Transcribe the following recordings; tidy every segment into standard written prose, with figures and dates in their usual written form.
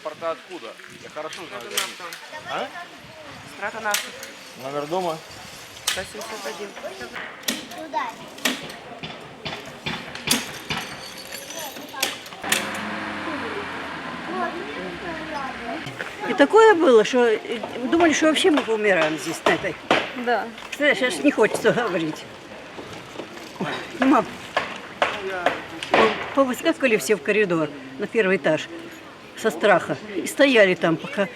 Паспорта откуда? Я хорошо знаю. А? Страта наша. Номер дома? 171. Куда? И такое было, что думали, что вообще мы поумираем здесь, на этой. Да. Знаешь, аж не хочется говорить. Мам, повыскакивали все в коридор на первый этаж со страха. И стояли там пока.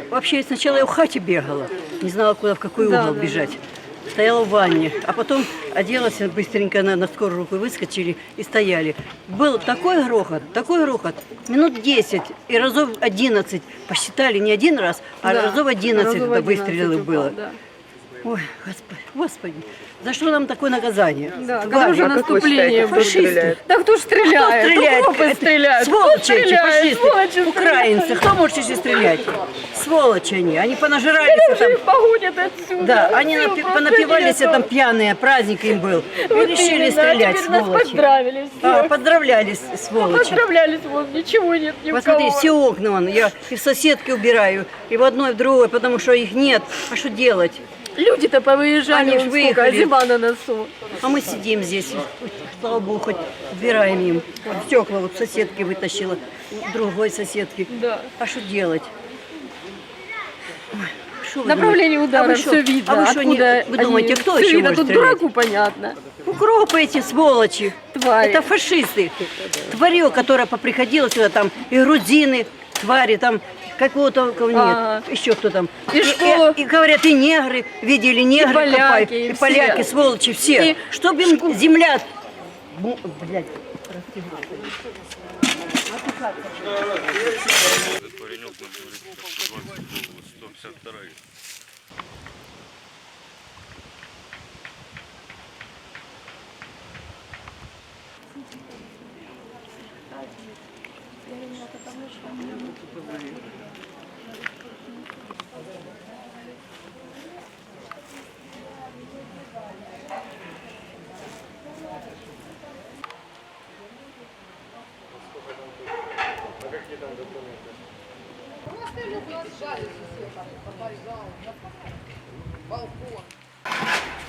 Вообще сначала я в хате бегала, не знала, куда, в какой угол бежать. Стояла в ванне, а потом оделась быстренько на скорую руку, выскочили и стояли. Был такой грохот, минут 10 и разов 11 посчитали, не один раз, а разов 11 выстрелов было. Да. Ой, Господи, за что нам такое наказание? Да, когда уже наступление было. Фашисты. Да кто ж стреляет? Кто стреляет? Трупы стреляют. Сволочи Кто эти, стреляет? фашисты, Сволочи украинцы. Кто может еще стрелять? Сволочи они понажирались стреляют. там. Их погонят отсюда. Да, они Всё, просто понапивались нету. там пьяные, праздник им был. И Вот решили именно, стрелять, теперь нас сволочи. поздравили всех. Поздравляли, сволочи. Поздравлялись, вот, ничего нет ни у Посмотри, кого. все окна вон, я и в соседке убираю, и в одной, и в другой, потому что их нет. А что делать? Люди-то повыезжали, Они ж вон сколько, а выехали. зима на носу. А мы сидим здесь, слава богу, хоть убираем им. Вот стекла вот соседки вытащила, другой соседки. Да. А что делать? Ой, шо вы Направление думаете? удара А вы шо- все видно. А вы что, Откуда вы думаете, они- кто всё еще видно, может тут стрелять? дураку понятно. Укропы эти, сволочи. Твари. Это фашисты. Тварё, которая поприходила сюда, там, и грузины, твари, там, какого-то, кого нет, Ага. еще кто там. И что? И говорят, и негры, видели, негры поляки, копают, и и все. поляки, сволочи, все. И Чтоб им земля... Блядь. Этот паренек на говорит, 152.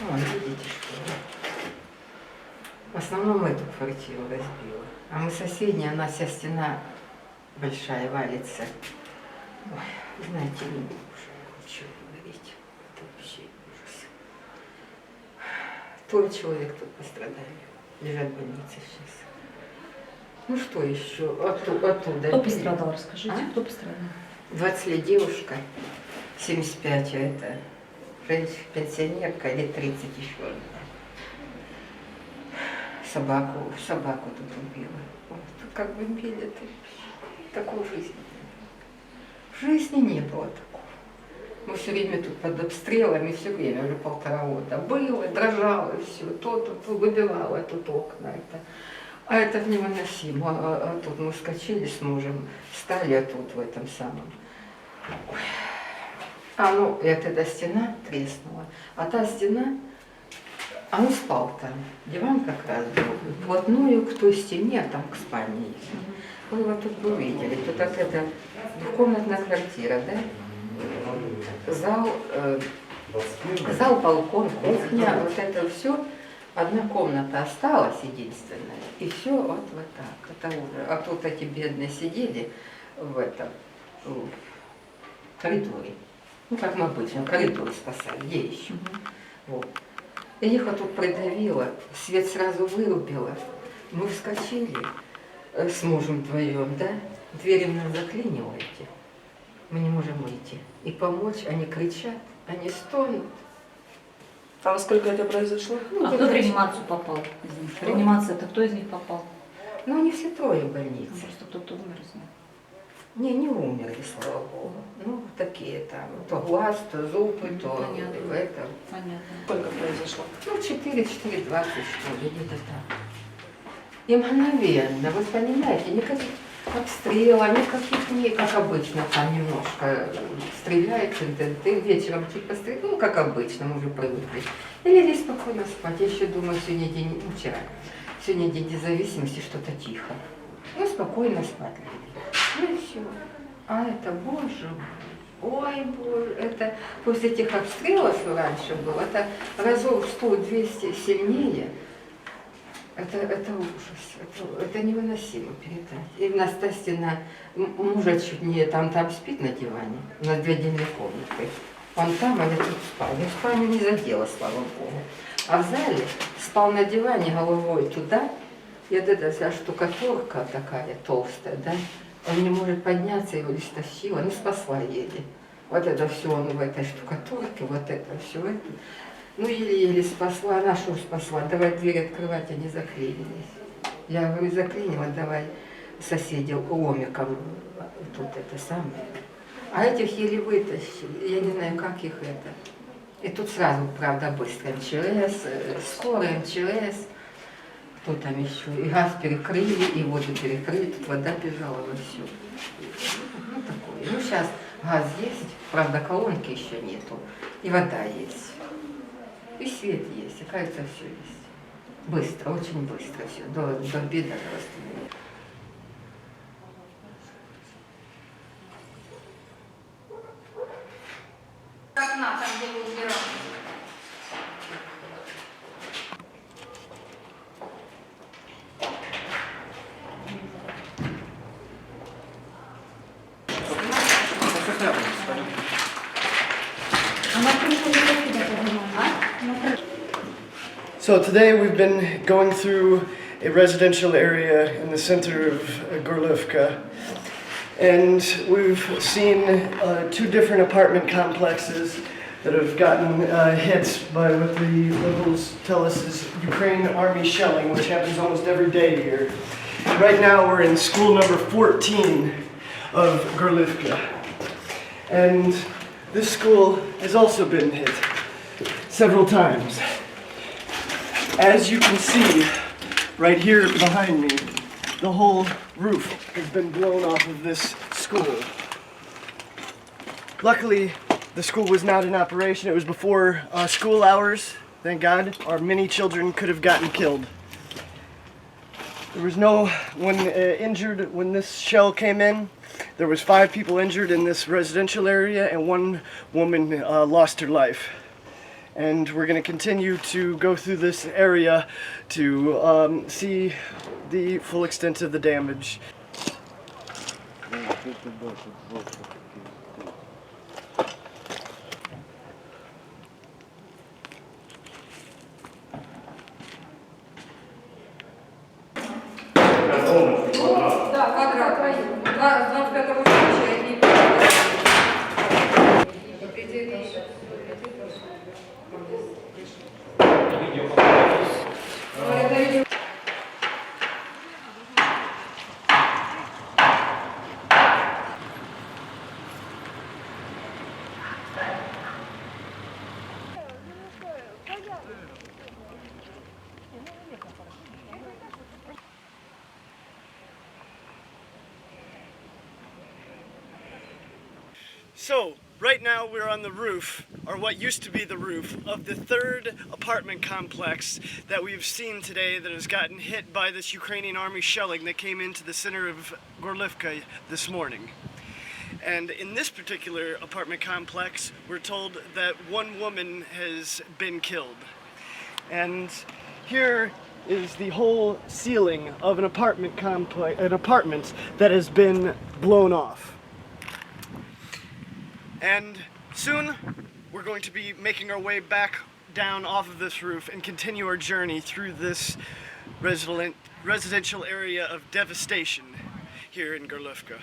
Вон, видите, что в основном эту квартиру разбила. А мы соседние, у нас вся стена большая валится. Ой, знаете, не могу уже ничего говорить. Это вообще ужас. Трое человек тут пострадали. Лежат в больнице сейчас. Ну что еще? Оттуда. Кто пострадал, расскажите, А? кто пострадал? 20 лет девушка, 75, а это пенсионерка, лет 30 еще одна. Собаку тут убила. Вот, тут как бы били, такой жизни. В жизни не было такого. Мы все время тут под обстрелами, все время, уже 1,5 года. Было, дрожало, все, то выбивало тут окна. А это невыносимо. А тут мы скочили с мужем, встали, а тут в этом самом. Ой. А ну, эта стена треснула. А та стена, а он спал там. Диван как раз был. Вплотную к той стене, а там к спальне есть. Вы его тут бы увидели. Тут это двухкомнатная квартира, да? Зал, балкон, кухня, вот это все. Одна комната осталась единственная, и все вот так. Это уже. А тут эти бедные сидели в этом в коридоре. Ну, как мы обычно, коридор спасали, где еще. Вот. И их вот тут придавило, свет сразу вырубило. Мы вскочили с мужем вдвоем, да? Двери нас заклинило эти. Мы не можем выйти. И помочь, они кричат, они стонут. А во сколько это произошло? А кто в реанимацию попал из них? Реанимация, это кто из них попал? Ну, они все трое в больнице. Просто кто-то умер из них. Не умерли, слава богу. Ну, такие там, то глаз, то зубы, то Понятно. это. Понятно. Сколько произошло? Ну, 4-4:20, что ли, где-то так. И мгновенно, вы понимаете, никаких обстрелов, никаких, как обычно, там немножко стреляет, ты вечером чуть постреляешь, ну, как обычно, мы уже привыкли. И легли спокойно спать. Я еще думаю, сегодня день, ну, вчера, сегодня день независимости, что-то тихо. Ну, спокойно спать легли. Ну и все. А это, боже мой, ой, боже, это после этих обстрелов, что раньше было, это разов 100-200 сильнее. Это ужас, это невыносимо передать. И Настасьина мужа чуть не там спит на диване, у нас 2 отдельные комнаты. Он там, а я тут спал. Я спальню не задела, слава богу. А в зале спал на диване головой туда, и вот эта вся штукатурка такая толстая, да, он не может подняться, его лишь тащила, ну спасла еле. Вот это все он в этой штукатурке, вот это все это. Ну еле-еле спасла, она что спасла, давай дверь открывать, они заклинились. Я говорю, заклинила, давай соседи ломиком тут это самое. А этих еле вытащили, я не знаю, как их это. И тут сразу, правда, быстро МЧС, скорая МЧС, кто там еще, и газ перекрыли, и воду перекрыли, тут вода бежала во все. Ну такое. Ну сейчас газ есть, правда, колонки еще нету, и вода есть. И свет есть, и кажется, все есть. Быстро, очень быстро все, до обеда восстановили. Окна, там, где мы убирали. So today we've been going through a residential area in the center of Gorlivka, and we've seen 2 different apartment complexes that have gotten hit by what the locals tell us is Ukraine army shelling, which happens almost every day here. Right now we're in school number 14 of Gorlivka, and this school has also been hit several times. As you can see, right here behind me, the whole roof has been blown off of this school. Luckily, the school was not in operation. It was before school hours, thank God. Our many children could have gotten killed. There was no one injured when this shell came in. There was 5 people injured in this residential area, and 1 woman lost her life. And we're going to continue to go through this area to see the full extent of the damage. Да, квадрат. 25-го случая и So, right now we're on the roof, or what used to be the roof, of the 3rd apartment complex that we've seen today that has gotten hit by this Ukrainian army shelling that came into the center of Gorlivka this morning. And in this particular apartment complex, we're told that 1 woman has been killed. And here is the whole ceiling of an apartment complex, an apartment that has been blown off. And soon, we're going to be making our way back down off of this roof and continue our journey through this residential area of devastation here in Gorlivka.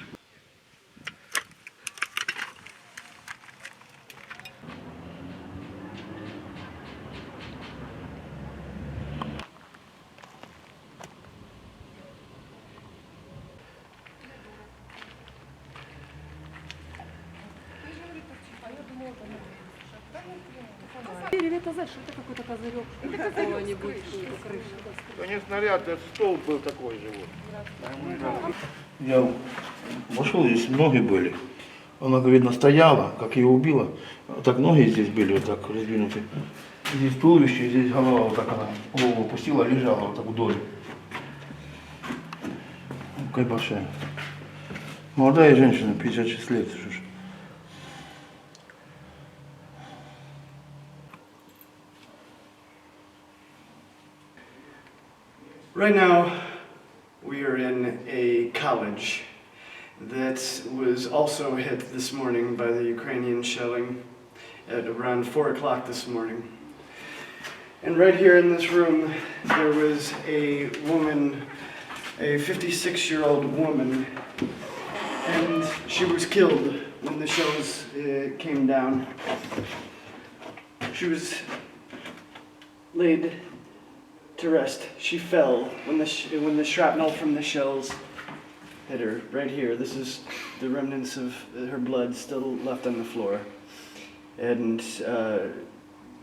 Конечно, снаряд, это стол был такой же вот. Я вошел, здесь ноги были. Она, видно, стояла, как ее убила. Так ноги здесь были вот так раздвинуты. Здесь туловище, здесь голова, вот так она голову опустила, лежала вот так вдоль. Какая большая. Молодая женщина, 56 лет. Что ж. Right now, we are in a college that was also hit this morning by the Ukrainian shelling at around 4 o'clock this morning. And right here in this room, there was a woman, a 56-year-old woman, and she was killed when the shells came down. She was laid to rest. She fell when the shrapnel from the shells hit her. Right here, this is the remnants of her blood still left on the floor. And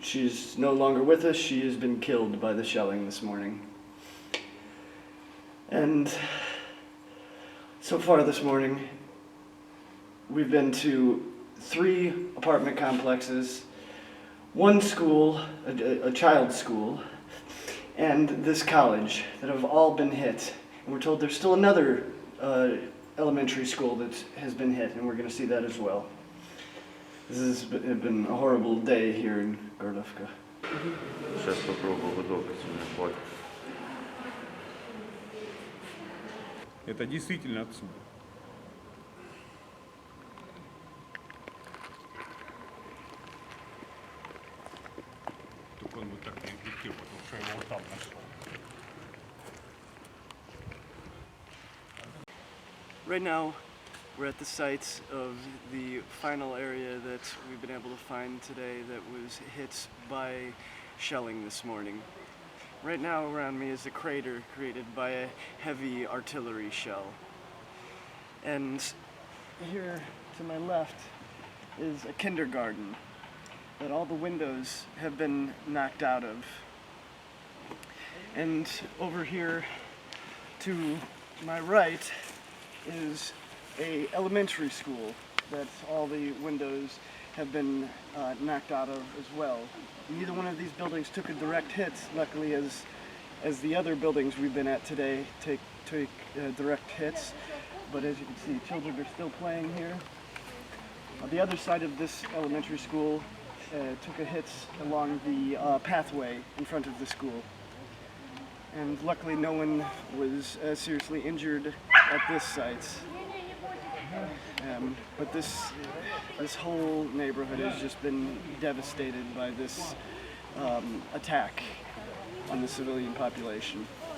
she's no longer with us. She has been killed by the shelling this morning. And so far this morning, we've been to 3 apartment complexes, 1 school, a child's school, and this college that have all been hit. And we're told there's still another elementary school that has been hit, and we're going to see that as well. This has been a horrible day here in Gorbivka. Сейчас попробую выдохнуть свой. Это действительно отсюда. Только он вот так не летел, потому что я его вот там нашел. Right now, we're at the site of the final area that we've been able to find today that was hit by shelling this morning. Right now around me is a crater created by a heavy artillery shell. And here to my left is a kindergarten that all the windows have been knocked out of. And over here to my right is a elementary school that all the windows have been knocked out of as well. Neither one of these buildings took a direct hit, luckily, as the other buildings we've been at today take direct hits. But as you can see, children are still playing here. The other side of this elementary school took a hit along the pathway in front of the school. And luckily no one was seriously injured at this site. But this whole neighborhood has just been devastated by this attack on the civilian population.